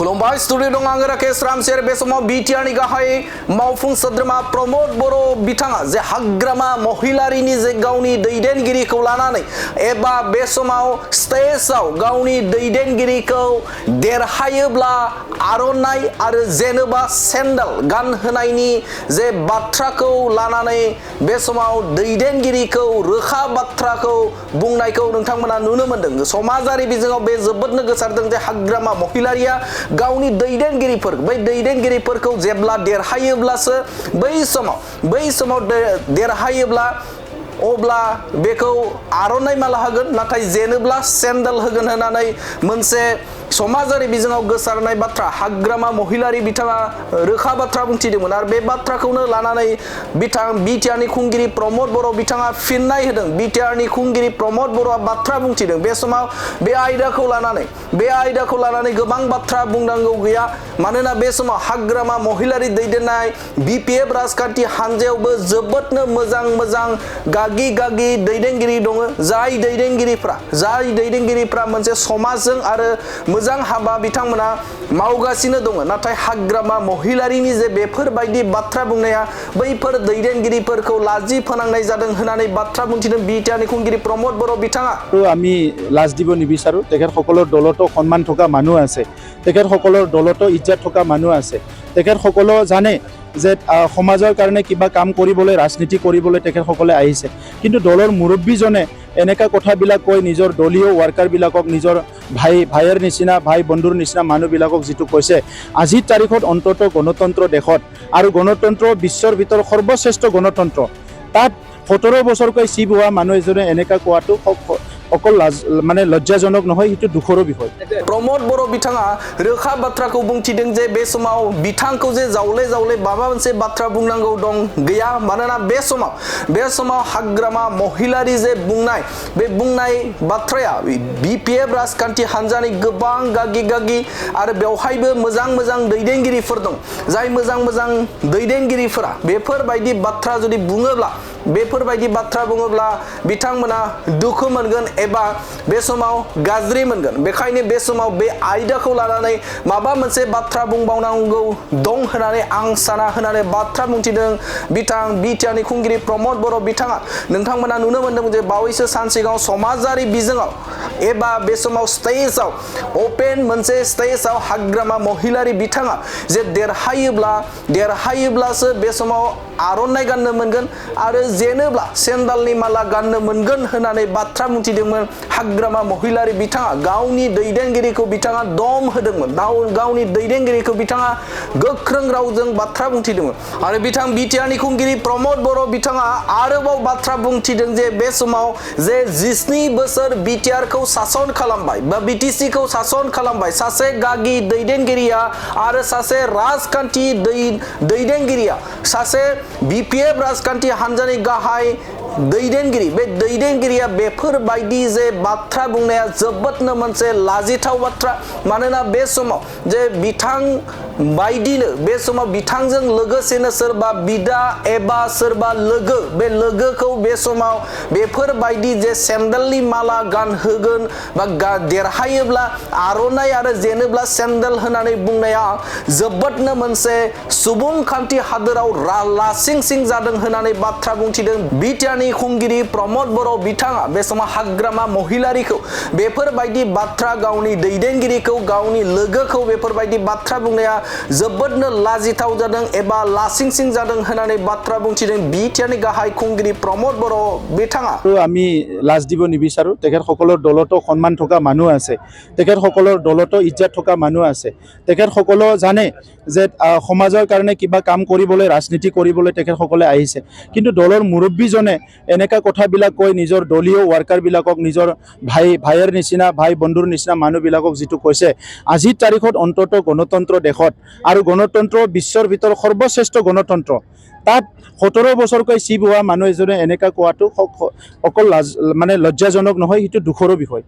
खुलुमबाय स्टुडियो दं आं राकेश रामसेर बे समाव बिटिआरनि गाहाय मावफुं सोद्रोमा प्रमोद बर' बिथाङा जे हाग्रामा महिलारिनि जे गावनि दैदेनगिरिखौ लानानै एबा बे समाव स्टेजआव गावनि दैदेनगिरिखौ देरहायोब्ला आर'नाइ आरो जेनोबा सेन्डल गानहोनायनि जे बाथ्राखौ लानानै बे समाव दैदेनगिरिखौ रोखा बाथ्राखौ बुंनायखौ नोंथांमोना नुनो मोन्दों। समाजारि बिजोङाव बे जोबोदनो गोसारदों जे हाग्रामा महिलारिया गावनि दैदेनगिरिफोरखौ जेब्ला देरहायोब्लासो बै समाव देरहायोब्ला अब्ला बेखौ आर'नाइ माला होगोन नाथाय जेनोब्ला सेन्डल होगोन होननानै मोनसे समाजारि बिजोङाव गोसारनाय बाथ्रा हाग्रामा महिलारि बिथाङा रोखा बाथ्रा बुंथिदोंमोन आरो बे बाथ्राखौनो लानानै बिटिआरनि खुंगिरि प्रमोद बर' बिथाङा फिननाय होदों। बिटिआरनि खुंगिरि प्रमोद बर'आ बाथ्रा बुंथिदों। बे समाव बे आयदाखौ लानानै गोबां बाथ्रा बुंनांगौ गैया, मानोना बे समाव हाग्रामा महिलारि दैदेननाय बिपिएफ राजखान्थि हानजायावबो जोबोदनो मोजां गागि दैदेनगिरि दङ। जाय दैदेनगिरिफ्रा मोनसे समाजजों आरो मोजां हाबा बिथांमोना मावगासिनो दङ। नाथाय हाग्रामा महिलारिनि जे बेफोरबायदि बाथ्रा बुंनाया बैफोर दैदेनगिरिफोरखौ लाजि फोनांनाय जादों होननानै बाथ्रा बुंथिदों बिटिआरनि खुंगिरि प्रमोद बर' बिथाङा। আমি লাজ দিব নিবিচাৰো। তেখেতসকলৰ দলতো সন্মান থকা মানুহ আছে, তেখেতসকলৰ দলতো ইজ্জত থকা মানুহ আছে। তেখেতসকলেও জানে যে সমাজৰ কাৰণে কিবা কাম কৰিবলৈ ৰাজনীতি কৰিবলৈ তেখেতসকলে আহিছে, কিন্তু দলৰ মুৰব্বীজনে এনেকা কথাবিলাক কৈ নিজৰ দলীয় ৱাৰ্কাৰবিলাকক নিজৰ ভাইৰ নিচিনা ভাই বন্ধুৰ নিচিনা মানুহবিলাকক যিটো কৈছে, আজিৰ তাৰিখত অন্তত গণতন্ত্ৰ দেশত আৰু গণতন্ত্ৰ বিশ্বৰ ভিতৰত সৰ্বশ্ৰেষ্ঠ গণতন্ত্ৰ, তাত 17 বছৰকৈ চিপ হোৱা মানুহ এজনে এনেকা কোৱাটো অকল লজ্জাজনক নহয়, সেইটো দুখৰো বিষয়। प्रमोद बर' बिथाङा रोखा बाथ्राखौ बुंथिदों जे बे समाव बिथांखौ जे जावले माबा मोनसे बाथ्रा बुंनांगौ दं गैया, मानोना बे समाव हाग्रामा महिलारि जे बुंनाय बाथ्राया बिपिएफ राजखान्थि हानजानि गोबां गागि आरो बेवहायबो मोजां दैदेनगिरिफोर दं। जाय मोजां दैदेनगिरिफोरा बेफोरबायदि बाथ्रा जुदि बुङोब्ला बिथांमोना दुखु मोनगोन एबा बे समाव गाज्रि मोनगोन। बेखायनो बे समाव बे आयदाखौ लानानै माबा मोनसे बाथ्रा बुंबावनांगौ दं होननानै आं साना होननानै बाथ्रा बुंथिदों बिटिआरनि खुंगिरि प्रमोद बर' बिथाङा। नोंथांमोना नुनो मोन्दों जे बावैसो सान सिगां समाजारि बिजोङाव एबा बे समाव मोनसे स्टेजआव हाग्रामा महिलारि बिथाङा जे देरहायोब्लासो बे समाव आर'नाइ गाननो मोनगोन आरो जेनोब्ला सेन्डालनि माला गाननो मोनगोन होननानै बाथ्रा बुंथिदोंमोन। हाग्रामा महिलारि बिथाङा गावनि दैदेनगिरिखौ बिथाङा दम होदोंमोन, गावनि दैदेनगिरिखौ बिथाङा गोख्रों रावजों बाथ्रा बुंथिदोंमोन आरो बिटिआरनि खुंगिरि प्रमोद बर' बिथाङा आरोबाव बाथ्रा बुंथिदों जे बे समाव जे 17 बोसोर बिटिआरखौ सासन खालामबाय बा बिटिसिखौ सासन खालामबाय सासे गागि दैदेनगिरिया आरो सासे राजखान्थि दैदेनगिरिया, सासे बिपिएफ राजखान्थि हानजानि गाहाय दैदेनगिरि, बे दैदेनगिरिया बेफोरबायदि जे बाथ्रा बुंनाया जोबोदनो मोनसे लाजिथाव बाथ्रा। मानोना बे समाव जे बे समाव बिथांजों लोगोसेनो सोरबा बिदा एबा सोरबा लोगो, बे लोगोखौ बे समाव बेफोरबायदि जे सेन्डलनि माला गानहोगोन बा देरहायोब्ला आर'नाइ आरो जेनोब्ला सेन्डल होननानै बुंनाया जोबोदनो मोनसे सुबुंखान्थि हादोराव लासिं जादों होननानै बाथ्रा बुंथिदों बिटिआरनि खुंगिरि प्रमोद बर' बिथाङा। बे समाव हाग्रामा महिलारिखौ बेफोरबायदि बाथ्रा, गावनि दैदेनगिरिखौ गावनि लोगोखौ बेफोरबायदि बाथ्रा बुंनाया जोबोदनो लाजिथाव जादों एबा लासिं जादों होननानै बाथ्रा बुंथिदों बिटिआरनि गाहाय खुंगिरि प्रमोद बर' बिथाङा। আমি লাজ দিব নিবিচাৰো। তেখেতসকলৰ দলতো সন্মান থকা মানুহ আছে, তেখেতসকলৰ দলতো ইজ্জত থকা মানুহ আছে। তেখেতসকলেও জানে যে সমাজৰ কাৰণে কিবা কাম কৰিবলৈ ৰাজনীতি কৰিবলৈ তেখেতসকলে আহিছে, কিন্তু দলৰ মুৰব্বীজনে এনেকা কথাবিলাক কৈ নিজৰ দলীয় ৱাৰ্কাৰবিলাকক নিজৰ ভাইৰ নিচিনা ভাই বন্ধুৰ নিচিনা মানুহবিলাকক যিটো কৈছে, আজিৰ তাৰিখত অন্তত গণতন্ত্ৰ দেশত আৰু গণতন্ত্ৰ বিশ্বৰ ভিতৰত সৰ্বশ্ৰেষ্ঠ গণতন্ত্ৰ, তাত 17 বছৰকৈ চিপ হোৱা মানুহ এজনে এনেকা কোৱাটো অকল লজ্জাজনক নহয়, সেইটো দুখৰো বিষয়।